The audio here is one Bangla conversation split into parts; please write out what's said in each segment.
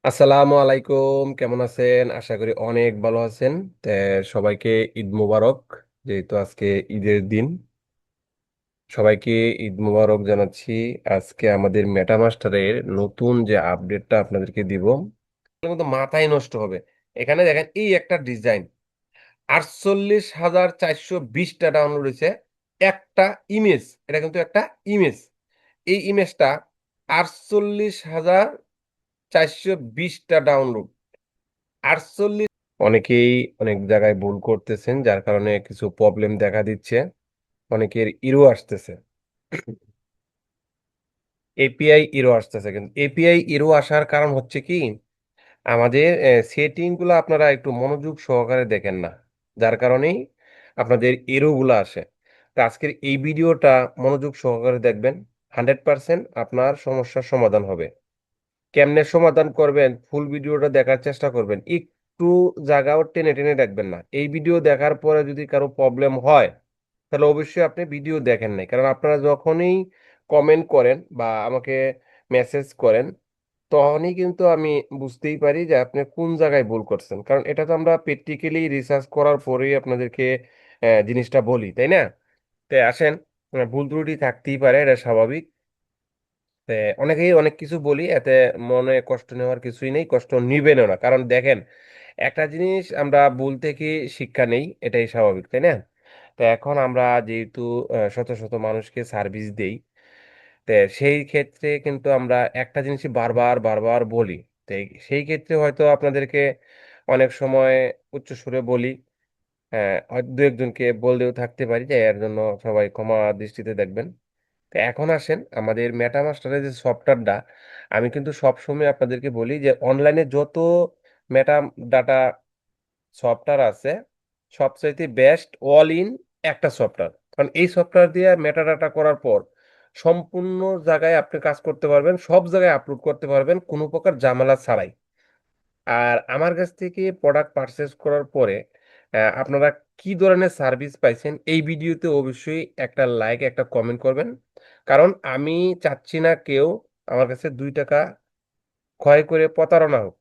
আসসালামু আলাইকুম, কেমন আছেন? আশা করি অনেক ভালো আছেন। তে সবাইকে ঈদ মোবারক। যেহেতু আজকে ঈদের দিন, সবাইকে ঈদ মোবারক জানাচ্ছি। আজকে আমাদের মেটামাস্টারের নতুন যে আপডেটটা আপনাদেরকে দিব, কিন্তু মাথায় নষ্ট হবে। এখানে দেখেন এই একটা ডিজাইন 48,420টা ডাউনলোড হয়েছে। একটা ইমেজ, এটা কিন্তু একটা ইমেজ। এই ইমেজটা 48,420টা ডাউনলোড। 48 অনেকেই অনেক জায়গায় ভুল করতেছেন, যার কারণে কিছু প্রবলেম দেখা দিচ্ছে। অনেকের ইরো আসতেছে, এপিআই ইরো আসতেছে। কিন্তু এপিআই ইরো আসার কারণ হচ্ছে কি, আমাদের সেটিং গুলো আপনারা একটু মনোযোগ সহকারে দেখেন না, যার কারণেই আপনাদের ইরো গুলো আসে। তো আজকের এই ভিডিওটা মনোযোগ সহকারে দেখবেন, 100% আপনার সমস্যার সমাধান হবে। কেমনে সমাধান করবেন ফুল ভিডিওটা দেখার চেষ্টা করবেন, একটু জায়গাও টেনে টেনে দেখবেন না। এই ভিডিও দেখার পরে যদি কারো প্রবলেম হয়, তাহলে অবশ্যই আপনি ভিডিও দেখেন নাই। কারণ আপনারা যখনই কমেন্ট করেন বা আমাকে মেসেজ করেন, তখনই কিন্তু আমি বুঝতেই পারি যে আপনি কোন জায়গায় ভুল করছেন। কারণ এটা তো আমরা প্র্যাকটিক্যালি রিসার্চ করার পরেই আপনাদেরকে জিনিসটা বলি, তাই না? তাই আসেন, ভুল ত্রুটি থাকতেই পারে, এটা স্বাভাবিক। তে অনেকেই অনেক কিছু বলি, এতে মনে কষ্ট নেওয়ার কিছুই নেই, কষ্ট নিবেনও না। কারণ দেখেন, একটা জিনিস আমরা ভুল থেকে শিক্ষা নেই, এটাই স্বাভাবিক, তাই না? তো এখন আমরা যেহেতু শত শত মানুষকে সার্ভিস দেই, তো সেই ক্ষেত্রে কিন্তু আমরা একটা জিনিসই বারবার বারবার বলি। তো সেই ক্ষেত্রে হয়তো আপনাদেরকে অনেক সময় উচ্চ সুরে বলি। হ্যাঁ, হয়তো দু একজনকে বললেও থাকতে পারি, যে এর জন্য সবাই ক্ষমা দৃষ্টিতে দেখবেন। তো এখন আসেন আমাদের মেটামাস্টারের যে সফটওয়্যারটা, আমি কিন্তু সবসময় আপনাদেরকে বলি যে অনলাইনে যত মেটা ডাটা সফটওয়্যার আছে, সবচাইতে বেস্ট অল ইন একটা সফটওয়্যার। কারণ এই সফটওয়্যার দিয়ে মেটা ডাটা করার পর সম্পূর্ণ জায়গায় আপনি কাজ করতে পারবেন, সব জায়গায় আপলোড করতে পারবেন কোনো প্রকার ঝামেলা ছাড়াই। আর আমার কাছ থেকে প্রোডাক্ট পারচেজ করার পরে আপনারা কি ধরনের সার্ভিস পাইছেন, এই ভিডিওতে অবশ্যই একটা লাইক একটা কমেন্ট করবেন। কারণ আমি চাচ্ছি না কেউ আমার কাছে 2 টাকা ক্ষয় করে প্রতারণা হোক।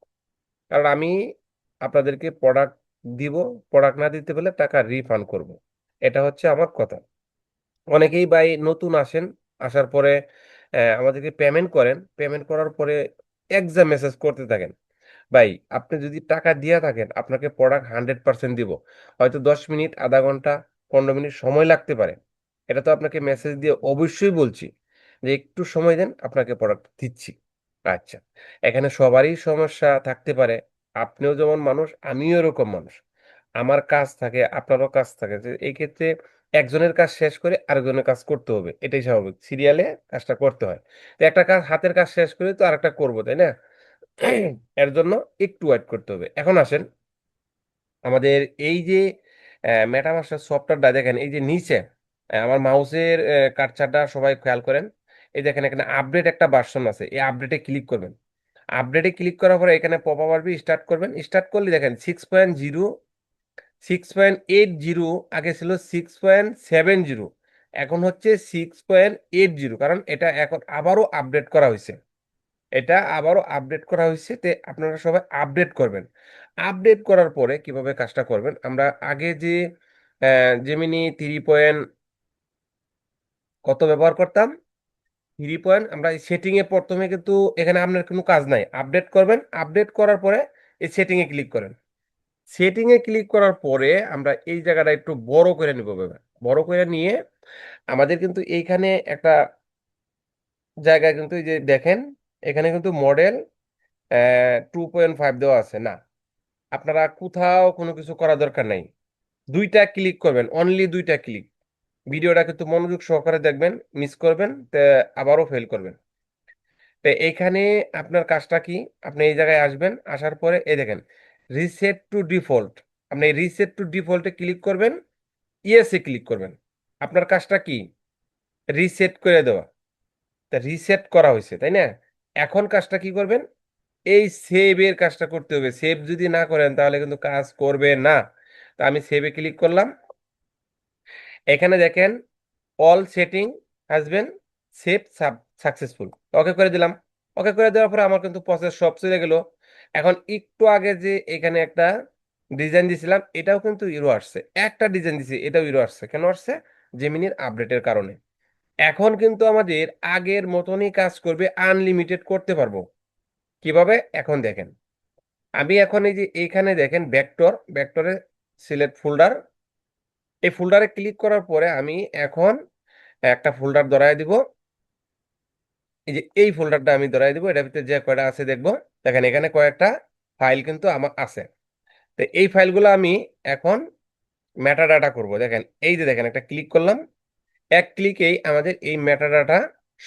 কারণ আমি আপনাদেরকে প্রোডাক্ট দিব, প্রোডাক্ট না দিতে পারলে টাকা রিফান্ড করব। এটা হচ্ছে আমার কথা। অনেকেই ভাই নতুন আসেন, আসার পরে আমাদেরকে পেমেন্ট করেন, পেমেন্ট করার পরে এক্সা মেসেজ করতে থাকেন। ভাই, আপনি যদি টাকা দিয়া থাকেন, আপনাকে প্রোডাক্ট 100% দিব। হয়তো 10 মিনিট, আধা ঘন্টা, 15 মিনিট সময় লাগতে পারে। এটা তো আপনাকে মেসেজ দিয়ে অবশ্যই বলছি যে একটু সময় দেন, আপনাকে প্রোডাক্ট দিচ্ছি। আচ্ছা, এখানে সবারই সমস্যা থাকতে পারে। আপনিও যেমন মানুষ, আমিও এরকম মানুষ। আমার কাজ থাকে, আপনারও কাজ থাকে, যে এই ক্ষেত্রে একজনের কাজ শেষ করে আরেকজনের কাজ করতে হবে, এটাই স্বাভাবিক, সিরিয়ালে কাজটা করতে হয়। তো একটা কাজ, হাতের কাজ শেষ করে তো আরেকটা করবো, তাই না? এর জন্য একটু ওয়েট করতে হবে। এখন আসেন আমাদের এই যে মেটামাস্টার সফটওয়্যারটা দেখেন, এই যে নিচে আমার মাউসের কার্সারটা সবাই খেয়াল করেন। এই দেখেন এখানে আপডেট একটা ভার্সন আছে, এই আপডেটে ক্লিক করবেন। আপডেটে ক্লিক করার পরে এখানে পপ আপ আসবে, স্টার্ট করবেন। স্টার্ট করলে দেখেন 6.0, 6.80, আগে ছিল 6.70, এখন হচ্ছে 6.80। কারণ এটা এখন আবারও আপডেট করা হয়েছে। এটা আবারও আপডেট করা হয়েছে, তে আপনারা সবাই আপডেট করবেন। আপডেট করার পরে কিভাবে কাজটা করবেন, আমরা আগে যে জেমিনি 3 কত ব্যবহার করতাম, 3 আমরা সেটিং এ প্রথমে কিন্তু এখানে আপনার কোনো কাজ নাই, আপডেট করবেন। আপডেট করার পরে এই সেটিং এ ক্লিক করেন। সেটিং এ ক্লিক করার পরে আমরা এই জায়গাটা একটু বড় করে নিব। বড় করে নিয়ে আমাদের কিন্তু এইখানে একটা জায়গায় কিন্তু এই যে দেখেন, এখানে কিন্তু মডেল 2.5 দেওয়া আছে না। আপনারা কোথাও কোনো কিছু করা দরকার নাই, 2টা ক্লিক করবেন, অনলি 2টা ক্লিক। ভিডিওটা কিন্তু মনোযোগ সহকারে দেখবেন, মিস করবেন তে আবারও ফেল করবেন। তো এইখানে আপনার কাজটা কি, আপনি এই জায়গায় আসবেন, আসার পরে এই দেখেন রিসেট টু ডিফল্ট। আপনি এই রিসেট টু ডিফল্টে ক্লিক করবেন, ইয়েসে ক্লিক করবেন। আপনার কাজটা কি, রিসেট করে দেওয়া। তা রিসেট করা হয়েছে, তাই না? এখন কাজটা কি করবেন, এই সেভের কাজটা করতে হবে। সেভ যদি না করেন তাহলে কিন্তু কাজ করবে না। তা আমি সেভে ক্লিক করলাম। এখানে দেখেন all setting has been save successful, okay করে দিলাম। ওকে করে দেওয়ার পরে আমার কিন্তু প্রসেস সব চলে গেল। এখন একটু আগে যে এখানে একটা ডিজাইন দিছিলাম, এটাও কিন্তু ইরো আসছে। একটা ডিজাইন দিছি, এটাও ইরো আসছে। কেন আসছে? জেমিনির আপডেটের কারণে। এখন কিন্তু আমাদের আগের মতনই কাজ করবে, আনলিমিটেড করতে পারবো। কিভাবে? এখন দেখেন, আমি এখন এই যে এইখানে দেখেন ভেক্টরে সিলেক্ট ফোল্ডার, এই ফোল্ডারে ক্লিক করার পরে আমি এখন একটা ফোল্ডার ধরায় দিব। এই যে এই ফোল্ডারটা আমি ধরায় দিব, এটার ভিতরে যে কয়টা আছে দেখবো। দেখেন এখানে কয়েকটা ফাইল কিন্তু আমার আছে। তো এই ফাইলগুলো আমি এখন মেটাডাটা করব। দেখেন এই যে দেখেন একটা ক্লিক করলাম, এক ক্লিকেই আমাদের এই মেটাডাটা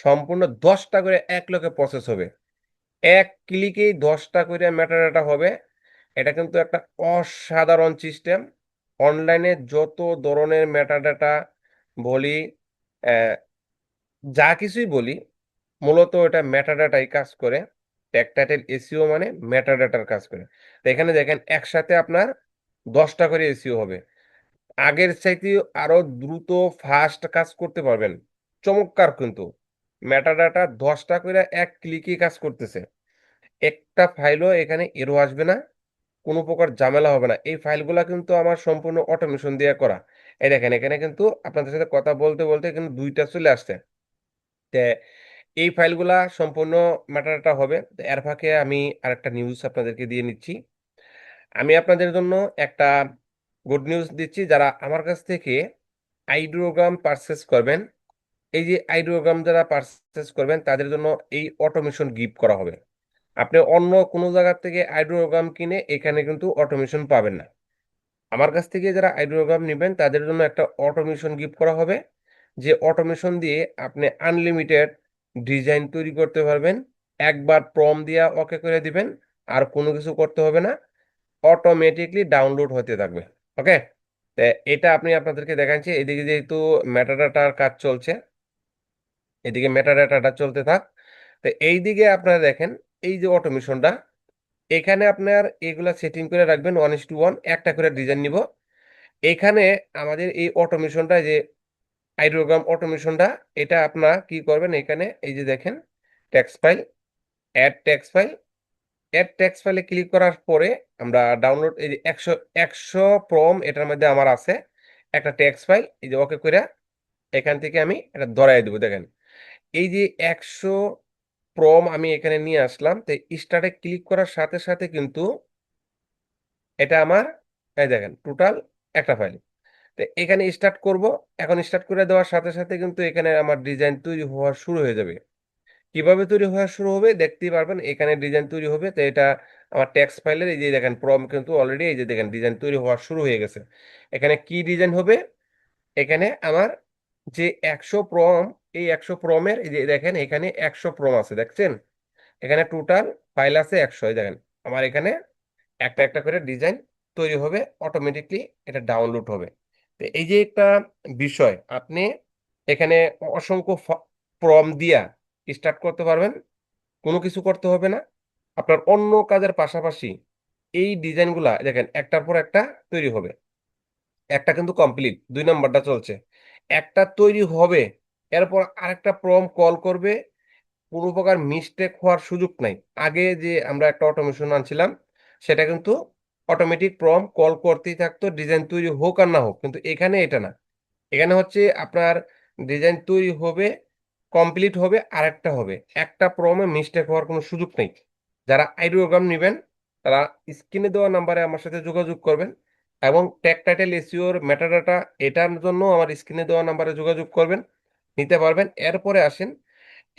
সম্পূর্ণ 10টা করে এক লকে প্রসেস হবে। এক ক্লিকেই 10টা করে মেটাডাটা হবে। এটা কিন্তু একটা অসাধারণ সিস্টেম। অনলাইনে যত ধরনের মেটাডাটা বলি, আহ, যা কিছুই বলি, মূলত এটা মেটাডাটাই কাজ করে। ট্যাগ টাইটেল এসইও মানে মেটাডাটার কাজ করে। তো এখানে দেখেন একসাথে আপনার 10টা করে এসইও হবে। আগের চাইতে আরো দ্রুত ফাস্ট কাজ করতে পারবেন। চমৎকার কিন্তু মেটাডাটা 10টা করে এক ক্লিকই কাজ করতেছে। একটা ফাইলও এখানে এরো আসবে না, কোনো প্রকার ঝামেলা হবে না। এই ফাইলগুলা কিন্তু আমার সম্পূর্ণ অটোমেশন দিয়ে করা। এই দেখেন এখানে কিন্তু আপনাদের সাথে কথা বলতে বলতে কিন্তু 2টা চলে আসছে। তে এই ফাইলগুলা সম্পূর্ণ মেটাডাটা হবে। তো এর ফাঁকে আমি আরেকটা নিউজ আপনাদেরকে দিয়ে নিচ্ছি। আমি আপনাদের জন্য একটা গুড নিউজ দিচ্ছি। যারা আমার কাছ থেকে আইডিওগ্রাম পারচেস করবেন, এই যে আইডিওগ্রাম যারা পারচেস করবেন তাদের জন্য এই অটোমেশন গিফট করা হবে। আপনি অন্য কোনো জায়গা থেকে আইডিওগ্রাম কিনে এখানে কিন্তু অটোমেশন পাবেন না। আমার কাছ থেকে যারা আইডিওগ্রাম নেবেন তাদের জন্য একটা অটোমেশন গিফট করা হবে, যে অটোমেশন দিয়ে আপনি আনলিমিটেড ডিজাইন তৈরি করতে পারবেন। একবার প্রম দিয়া ওকে করে দিবেন, আর কোনো কিছু করতে হবে না, অটোমেটিকলি ডাউনলোড হতে থাকবে। ওকে, তো এটা আপনি আপনাদেরকে দেখাচ্ছি। এদিকে যেহেতু মেটাডাটার কাজ চলছে, এদিকে মেটাডাটাটা চলতে থাক। তো এইদিকে আপনারা দেখেন এই যে অটোমেশনটা, এখানে আপনার এগুলা সেটিং করে রাখবেন 1:1, একটা করে ডিজাইন নিব। এখানে আমাদের এই অটোমেশনটা, যে আইডিওগ্রাম অটোমেশনটা, এটা আপনার কি করবেন, এখানে এই যে দেখেন text file, add text file, add text ফাইলে ক্লিক করার পরে আমরা ডাউনলোড, এই যে 100 প্রম এটার মধ্যে আমার আছে একটা টেক্সট ফাইল। এই যে ওকে করে এখান থেকে আমি এটা ধরাই দেবো। দেখেন এই যে 100 প্রম আমি এখানে নিয়ে আসলাম। তো স্টার্টে ক্লিক করার সাথে সাথে কিন্তু এটা আমার, এই দেখেন টোটাল একটা ফাইল। তো এখানে স্টার্ট করব। এখন স্টার্ট করে দেওয়ার সাথে সাথে কিন্তু এখানে আমার ডিজাইন তৈরি হওয়া শুরু হয়ে যাবে। কিভাবে তৈরি হওয়া শুরু হবে দেখতেই পারবেন, এখানে ডিজাইন তৈরি হবে। তো এটা আমার টেক্সট ফাইলের এই যে দেখেন প্রম কিন্তু অলরেডি এই যে দেখেন ডিজাইন তৈরি হওয়া শুরু হয়ে গেছে। এখানে কি ডিজাইন হবে? এখানে আমার যে 100 প্রম, এই 100 প্রমের এই যে দেখেন এখানে 100 প্রম আছে, দেখছেন? এখানে টোটাল ফাইল আছে 100। এই দেখেন আমার এখানে একটা একটা করে ডিজাইন তৈরি হবে, অটোমেটিকলি এটা ডাউনলোড হবে। তো এই যে একটা বিষয়, আপনি এখানে অসংখ্য প্রম দিয়া স্টার্ট করতে পারবেন, কোনো কিছু করতে হবে না। আপনার অন্য কাজের পাশাপাশি এই ডিজাইনগুলা দেখেন একটার পর একটা তৈরি হবে। একটা কিন্তু কমপ্লিট, 2 নম্বরটা চলছে। একটা তৈরি হবে, এরপর আরেকটা প্রম কল করবে, কোনো প্রকার মিস্টেক হওয়ার সুযোগ নাই। আগে যে আমরা একটা অটোমেশন আনছিলাম, সেটা কিন্তু অটোমেটিক প্রম কল করতেই থাকতো, ডিজাইন তৈরি হোক আর না হোক। কিন্তু এখানে এটা না, এখানে হচ্ছে আপনার ডিজাইন তৈরি হবে, কমপ্লিট হবে, আরেকটা হবে। একটা প্রমে মিস্টেক হওয়ার কোনো সুযোগ নেই। যারা আইডিওগ্রাম নেবেন তারা স্ক্রিনে দেওয়া নাম্বারে আমার সাথে যোগাযোগ করবেন, এবং ট্যাগ টাইটেল এসইওর মেটাডাটা এটার জন্য আমার স্ক্রিনে দেওয়া নাম্বারে যোগাযোগ করবেন, নিতে পারবেন। এরপরে আসেন,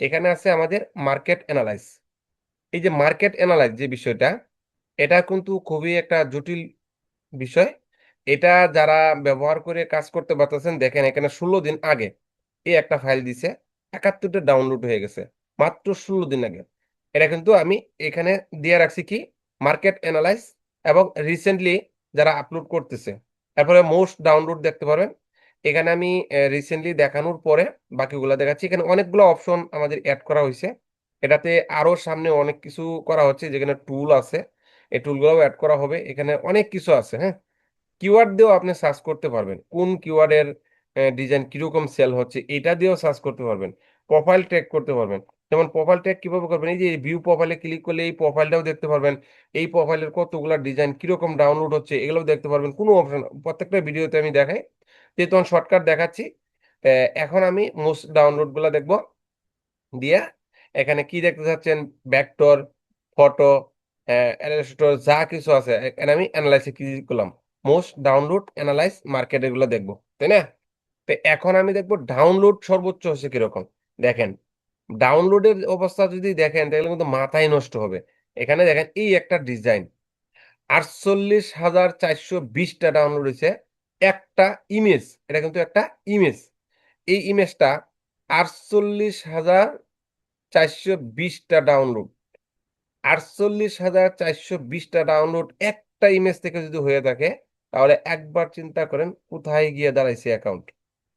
এখানে আছে আমাদের মার্কেট অ্যানালাইজ। এই যে মার্কেট অ্যানালাইজ যে বিষয়টা, এটা কিন্তু খুবই একটা জটিল বিষয়। এটা যারা ব্যবহার করে কাজ করতে পারতেছেন, দেখেন এখানে 16 দিন আগে এই একটা ফাইল দিছে, 71টা ডাউনলোড হয়ে গেছে মাত্র 16 দিন আগে। এটা কিন্তু আমি এখানে দিয়ে রাখছি কি, মার্কেট অ্যানালাইজ, এবং রিসেন্টলি যারা আপলোড করতেছে। তারপরে মোস্ট ডাউনলোড দেখতে পারবেন। এখানে আমি রিসেন্টলি দেখানোর পরে বাকিগুলো দেখাচ্ছি। এখানে অনেকগুলো অপশন আমাদের অ্যাড করা হয়েছে। এটাতে আরো সামনে অনেক কিছু করা হচ্ছে, যেখানে টুল আছে, এই টুলগুলো অ্যাড করা হবে। এখানে অনেক কিছু আছে, হ্যাঁ। কিওয়ার্ড দিয়েও আপনি সার্চ করতে পারবেন, কোন কিওয়ার্ডের ডিজাইন কিরকম সেল হচ্ছে এটা দিয়েও সার্চ করতে পারবেন। প্রোফাইল ট্র্যাক করতে পারবেন। যেমন প্রোফাইল ট্র্যাক কিভাবে করবেন? এই যে ভিউ প্রোফাইলে ক্লিক করলে এই প্রোফাইলটাও দেখতে পারবেন। এই প্রোফাইলের কতগুলা ডিজাইন কিরকম ডাউনলোড হচ্ছে এগুলোও দেখতে পারবেন। কোনো অপশন প্রত্যেকটা ভিডিওতে আমি দেখাই। যেহেতু আমি শর্টকাট দেখাচ্ছি, এখন আমি মোস্ট ডাউনলোড গুলা দেখবো। দিয়া এখানে কি দেখতে চাচ্ছেন, ভেক্টর, ফটো, ইলাস্ট্রেটর যা কিছু আছে এখানে আমি অ্যানালাইসে ক্লিক করলাম। মোস্ট ডাউনলোড, অ্যানালাইজ, মার্কেট এগুলো দেখবো, তাই না? তো এখন আমি দেখবো ডাউনলোড সর্বোচ্চ হচ্ছে কিরকম। দেখেন, ডাউনলোডের অবস্থা যদি দেখেন তাহলে কিন্তু মাথায় নষ্ট হবে। এখানে দেখেন এই একটা ডিজাইন 48,420টা ডাউনলোড হয়েছে। একটা ইমেজ, এটা কিন্তু একটা ইমেজ। এই ইমেজটা 48,420টা ডাউনলোড। 48,420টা ডাউনলোড একটা ইমেজ থেকে যদি হয়ে থাকে, তাহলে একবার চিন্তা করেন কোথায় গিয়ে দাঁড়াইছে অ্যাকাউন্ট।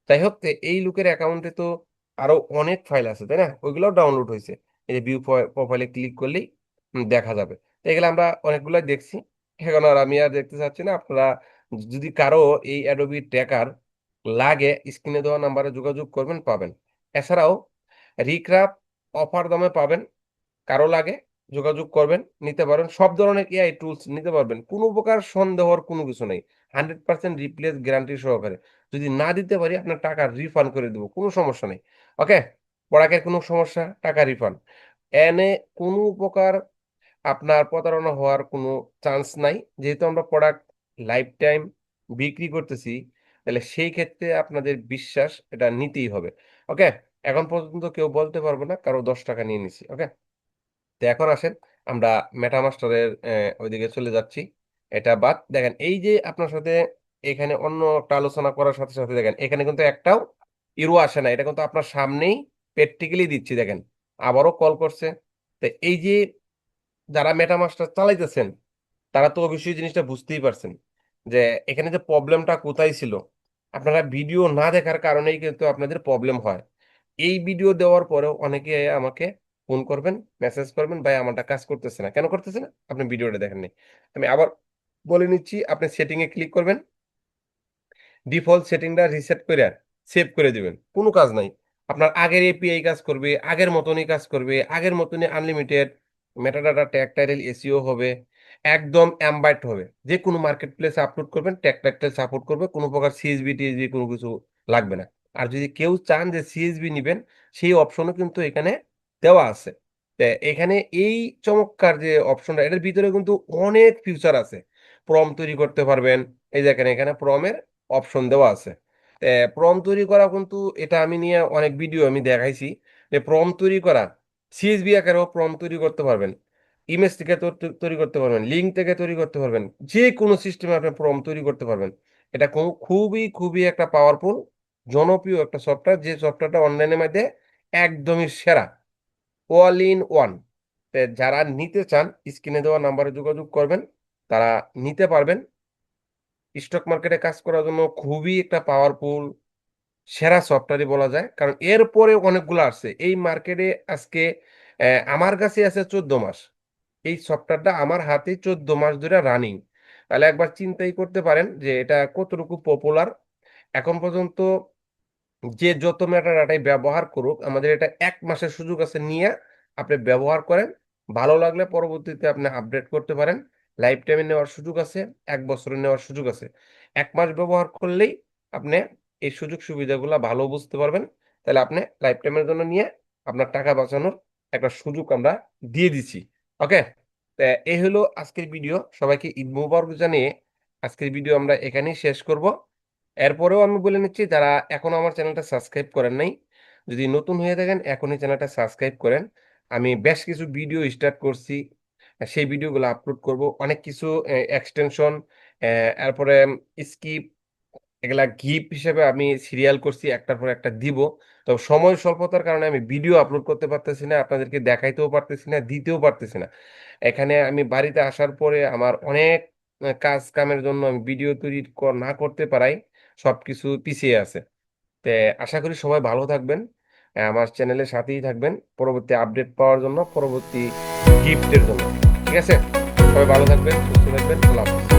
যাই হোক, এই লোকের অ্যাকাউন্টে তো আরো অনেক ফাইল আছে, তাই না? ওইগুলোও ডাউনলোড হয়েছে। এই যে ভিউ প্রোফাইলে ক্লিক করলেই দেখা যাবে। তো এগুলো আমরা অনেকগুলাই দেখছি। এখন আর আমি আর দেখতে চাচ্ছি না। আপনারা যদি কারো এই অ্যাডোবি ট্র্যাকার লাগে, স্ক্রিনে দেওয়া নাম্বারে যোগাযোগ করবেন, পাবেন। এছাড়াও রিক্রাফট অফার দামে পাবেন। কারো লাগে যোগাযোগ করবেন, নিতে পারেন। সব ধরনের এআই টুলস নিতে পারবেন। কোনো প্রকার সন্দেহর কোনো কিছু নেই। 100% রিপ্লেস গ্যারান্টি সহকারে। যদি না দিতে পারি আপনার টাকা রিফান্ড করে দেবো, কোনো সমস্যা নেই। ওকে? প্রোডাক্টের কোনো সমস্যা, টাকা রিফান্ড। এনে কোনো প্রকার আপনার প্রতারণা হওয়ার কোনো চান্স নাই। যেহেতু আমরা প্রোডাক্ট লাইফ টাইম বিক্রি করতেছি, তাহলে সেই ক্ষেত্রে আপনাদের বিশ্বাস এটা নিতেই হবে। ওকে? এখন পর্যন্ত কেউ বলতে পারবে না কারো ৳10 নিয়ে নিছি। ওকে? তো এখন আসেন আমরা মেটামাস্টারের ওইদিকে চলে যাচ্ছি। এটা বাদ দেখেন, এই যে আপনার সাথে এখানে অন্য একটা আলোচনা করার সাথে সাথে দেখেন এখানে কিন্তু একটাও ইরো আসে না। এটা কিন্তু আপনার সামনেই প্র্যাকটিক্যালি দিচ্ছি, দেখেন আবারও কল করছে। তো এই যে যারা মেটামাস্টার চালাইতেছেন তারা তো অবশ্যই জিনিসটা বুঝতেই পারছেন যে এখানে যে প্রবলেমটা কোথায় ছিল। আপনারা ভিডিও না দেখার কারণেই কিন্তু আপনাদের প্রবলেম হয়। এই ভিডিও দেওয়ার পরেও অনেকে আমাকে ফোন করবেন, মেসেজ করবেন, ভাই আমারটা কাজ করতেছে না। কেন করতেছে না? আপনি ভিডিওটা দেখেননি। আমি আবার বলে নিচ্ছি, আপনি সেটিং এ ক্লিক করবেন, ডিফল্ট সেটিংটা রিসেট করে সেভ করে দিবেন। কোনো কাজ নাই। আপনার আগের এপিআই কাজ করবে, আগের মতনই কাজ করবে, আগের মতনই unlimited metadata tag title SEO হবে, একদম এমবাইট হবে। যে কোনো মার্কেট প্লেসে আপলোড করবেন, ট্যাগ টাইটেল সাপোর্ট করবে। কোনো প্রকার সিএসবি টিএসবি কোনো কিছু লাগবে না। আর যদি কেউ চান যে সিএসবি নিবেন, সেই অপশনও কিন্তু এখানে দেওয়া আছে। তা এখানে এই চমৎকার যে অপশনটা, এটার ভিতরে কিন্তু অনেক ফিউচার আছে। প্রম্পট তৈরি করতে পারবেন। এই দেখেন এখানে প্রমের অপশন দেওয়া আছে। প্রম্পট তৈরি করা কিন্তু এটা আমি নিয়ে অনেক ভিডিও আমি দেখাইছি যে প্রম্পট তৈরি করা, সিএসভি আকারেও প্রম্পট তৈরি করতে পারবেন, ইমেজ থেকে তৈরি করতে পারবেন, লিঙ্ক থেকে তৈরি করতে পারবেন, যে কোনো সিস্টেমে আপনি প্রম্পট তৈরি করতে পারবেন। এটা খুবই খুবই একটা পাওয়ারফুল জনপ্রিয় একটা সফটওয়্যার, যে সফটওয়্যারটা অনলাইনের মধ্যে একদমই সেরা, অল ইন ওয়ান। যারা নিতে চান স্ক্রিনে দেওয়া নাম্বারে যোগাযোগ করবেন, তারা নিতে পারবেন। স্টক মার্কেটে কাজ করার জন্য খুবই একটা পাওয়ারফুল সেরা সফটওয়্যারই বলা যায়। কারণ এরপরে অনেকগুলো আসছে। এই মার্কেটে আজকে আমার কাছে আছে 14 মাস। এই সফটওয়্যারটা আমার হাতে 14 মাস ধরে রানিং। তাহলে একবার চিন্তাই করতে পারেন যে এটা কতটুকু পপুলার। এখন পর্যন্ত যে যত মেটাডাটাই ব্যবহার করুক, আমাদের এটা ১ মাসের সুযোগ আছে, নিয়ে আপনি ব্যবহার করেন। ভালো লাগলে পরবর্তীতে আপনি আপডেট করতে পারেন। লাইফ টাইমে নেওয়ার সুযোগ আছে, ১ বছরে নেওয়ার সুযোগ আছে। ১ মাস ব্যবহার করলেই আপনি এই সুযোগ সুবিধাগুলা ভালো বুঝতে পারবেন। তাহলে আপনি লাইফ টাইমের জন্য নিয়ে আপনার টাকা বাঁচানোর একটা সুযোগ আমরা দিয়ে দিচ্ছি। ওকে? তো এই হলো আজকের ভিডিও। সবাইকে ঈদ মোবারক জানিয়ে আজকের ভিডিও আমরা এখানেই শেষ করব। এরপরেও আমি বলে নিচ্ছি, যারা এখনো আমার চ্যানেলটা সাবস্ক্রাইব করেন নাই, যদি নতুন হয়ে থাকেন এখনই চ্যানেলটা সাবস্ক্রাইব করেন। আমি বেশ কিছু ভিডিও স্টার্ট করছি। সেই ভিডিওগুলো আপলোড করব। অনেক কিছু এক্সটেনশন, এরপরে স্কিপ, এগুলা গিফট হিসেবে আমি সিরিয়াল করছি, একটার পর একটা দিব। তো সময় স্বল্পতার কারণে আমি ভিডিও আপলোড করতে পারতেছি না, আপনাদেরকে দেখাইতেও পারতেছি না, দিতেও পারতেছি না। এখানে আমি বাড়িতে আসার পরে আমার অনেক কাজ কামের জন্য আমি ভিডিও তৈরি না করতে পারাই সবকিছু পিছিয়ে আছে। তে আশা করি সবাই ভালো থাকবেন। আমার চ্যানেলের সাথেই থাকবেন পরবর্তী আপডেট পাওয়ার জন্য, পরবর্তী গিফটের জন্য। ঠিক আছে? সবাই ভালো থাকবেন, সুস্থ থাকবেন। আল্লাহ হাফেজ।